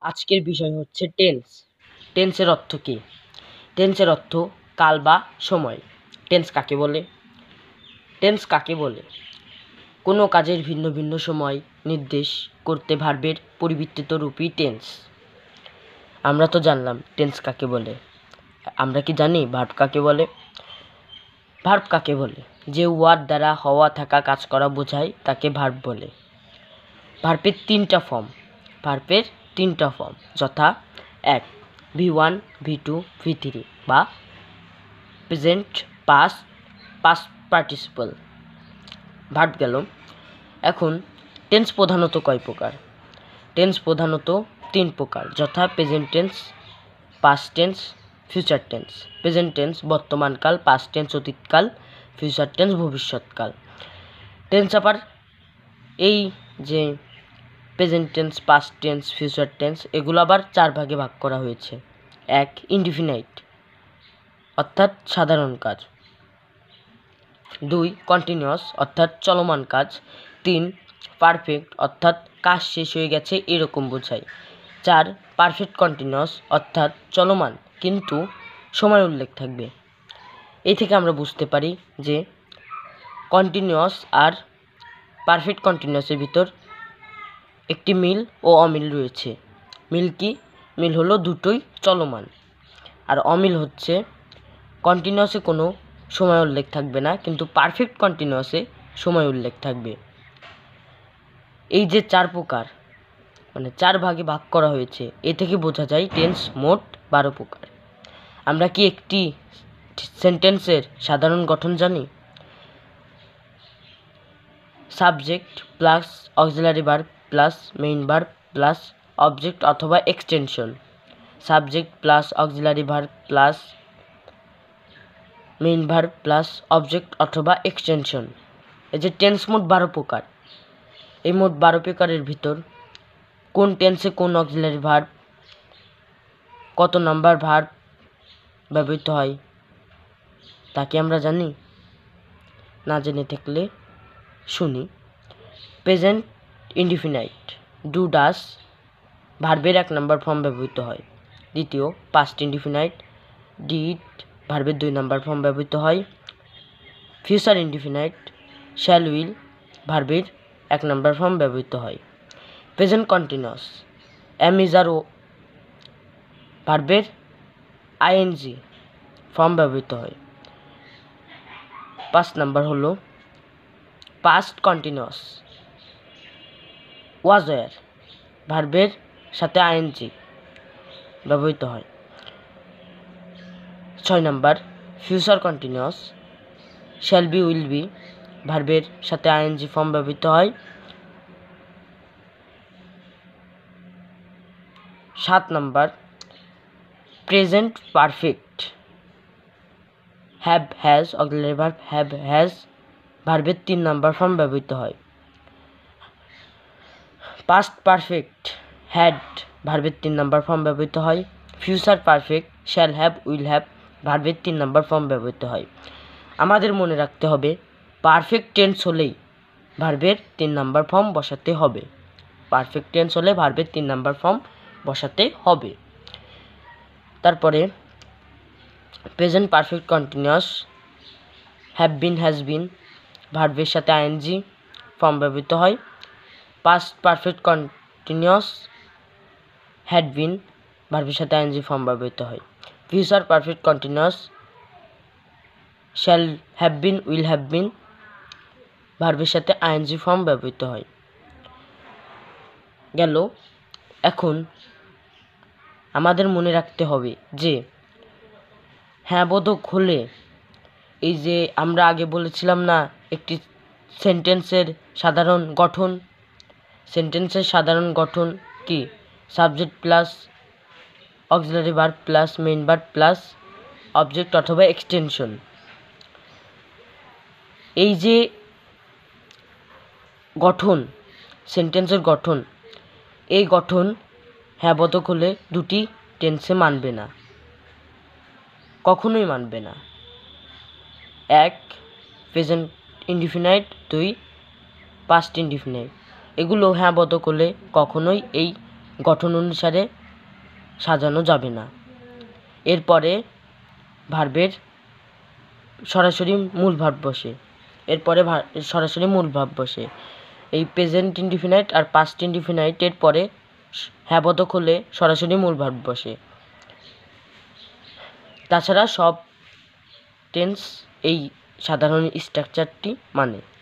আজকের বিষয় হচ্ছে টেন্স। টেন্সের অর্থ কী? টেন্সের অর্থ কাল বা সময়। টেন্স কাকে বলে? টেন্স কাকে বলে? কোনো কাজের ভিন্ন ভিন্ন সময় নির্দেশ করতে ভার্বের পরিবর্তিত রূপই টেন্স। আমরা তো জানলাম টেন্স কাকে বলে। আমরা কি জানি ভার্ব কাকে বলে? ভার্ব কাকে বলে? যে ওয়ার্ড দ্বারা হওয়া থাকা কাজ করা বোঝায় তাকে ভার্ব বলে। ভার্বের তিনটা ফর্ম যথা 1. V1, V2, V3 বা present, past, past participle. Verb গেল। এখন টেন্স প্রধানত কয় প্রকার? টেন্স প্রধানত 3 প্রকার যথা present tense, past tense, future tense. Present tense বর্তমানকাল, পাস্ট টেন্স অতীতকাল, ফিউচার টেন্স ভবিষ্যৎকাল। টেন্স আবার এই যে present tense, past tense, future tense এগুলো আবার 4 ভাগে ভাগ করা হয়েছে। 1. ইনডিফিনাইট অর্থাৎ সাধারণ কাজ। 2. কন্টিনিউয়াস অর্থাৎ চলমান কাজ। 3. পারফেক্ট অর্থাৎ কাজ শেষ হয়ে গেছে এরকম বোঝায়। 4. পারফেক্ট কন্টিনিউয়াস অর্থাৎ চলমান কিন্তু সময় উল্লেখ থাকবে। এই থেকে আমরা বুঝতে পারি যে কন্টিনিউয়াস আর পারফেক্ট কন্টিনিউয়াসের ভিতর একটি মিল ও অমিল রয়েছে। মিল কি? মিল হলো দুটোই চলমান, আর অমিল হচ্ছে কন্টিনিউয়াসে কোনো সময় উল্লেখ থাকবে না কিন্তু পারফেক্ট কন্টিনিউয়াসে সময় উল্লেখ থাকবে। এই যে 4 প্রকার মানে 4 ভাগে ভাগ করা হয়েছে এ থেকে বোঝা যায় টেন্স মোট 12 প্রকার। আমরা কি একটি সেন্টেন্সের সাধারণ গঠন জানি? Subject plus auxiliary verb plus main verb plus object অথবা extension. Subject plus auxiliary verb plus main verb plus object অথবা এক্সটেনশন। এই যে টেন্স মোট 12 প্রকার। এই মোট 12 প্রকারের ভিতর কোন টেন্সে কোন অক্সিলারি ভার্ব, কত নাম্বার ভার্ব ব্যবহৃত হয় তা কি আমরা জানি? না জেনে থাকলে শুনি। প্রেজেন্ট ইনডিফিনাইট ডু ডাস ভার্বের 1 নাম্বার ফর্ম ব্যবহৃত হয়। দ্বিতীয়, পাস্ট ইনডিফিনাইট ডিড ভার্বের 2 নাম্বার ফর্ম ব্যবহৃত হয়। ফিউচার ইনডিফিনাইট শ্যাল উইল ভার্বের 1 নাম্বার ফর্ম ব্যবহৃত হয়। প্রেজেন্ট কন্টিনিউয়াস এম ইজ আর ও ভার্বের আইএনজি ফর্ম ব্যবহৃত হয়। 5 নাম্বার হলো পাস্ট কন্টিনিউয়াস ওয়াজ ওয়ার ভার্বের সাথে আইএনজি ব্যবহৃত হয়। 6 number future continuous shall be will be ভার্বের সাথে আইএনজি ফর্ম ব্যবহৃত হয়। 7 number present perfect have has auxiliary verb have has ভার্বের 3 নাম্বার ফর্ম ব্যবহৃত হয়। পাস্ট পারফেক্ট হ্যাড ভার্বের 3 নাম্বার ফর্ম ব্যবহৃত হয়। Future perfect shall have will have ভার্বের 3 নাম্বার ফর্ম ব্যবহৃত হয়। আমাদের মনে রাখতে হবে পারফেক্ট টেন্স হলেই ভার্বের 3 নাম্বার ফর্ম বসাতে হবে। পারফেক্ট টেন্স হলে ভার্বের 3 নাম্বার ফর্ম বসাতে হবে। তারপরে present perfect continuous have been has been ভার্বের সাথে আইএনজি ফর্ম ব্যবহৃত হয়। Past perfect continuous had been ভার্বের সাথে আইএনজি ফর্ম ব্যবহৃত হয়। Future perfect continuous shall have been will have been ভার্বের সাথে আইএনজি ফর্ম ব্যবহৃত হয়। গেল। এখন আমাদের মনে রাখতে হবে যে হ্যাঁ বোধক হলে এই যে আমরা আগে বলেছিলাম না একটি সেন্টেন্সের সাধারণ গঠন, সেন্টেন্সের সাধারণ গঠন কি? Subject plus auxiliary verb plus main verb plus object অথবা এক্সটেনশন। এই যে গঠন সেন্টেন্সের গঠন, এই গঠন হ্যাঁ বোধক হলে দুটি টেন্সে মানবে না, কখনোই মানবে না। 1. Present indefinite, 2. Past indefinite. এগুলো হ্যাঁ বোধক হলে কখনোই এই গঠন অনুসারে সাজানো যাবে না। এরপরে ভার্বের সরাসরি মূল ভার্ব বসে। এই প্রেজেন্ট ইনডিফিনাইট আর পাস্ট ইনডিফিনাইটের পরে হ্যাঁ বোধক হলে সরাসরি মূল ভার্ব বসে। তাছাড়া সব টেন্স এই সাধারণ স্ট্রাকচারটি মানে।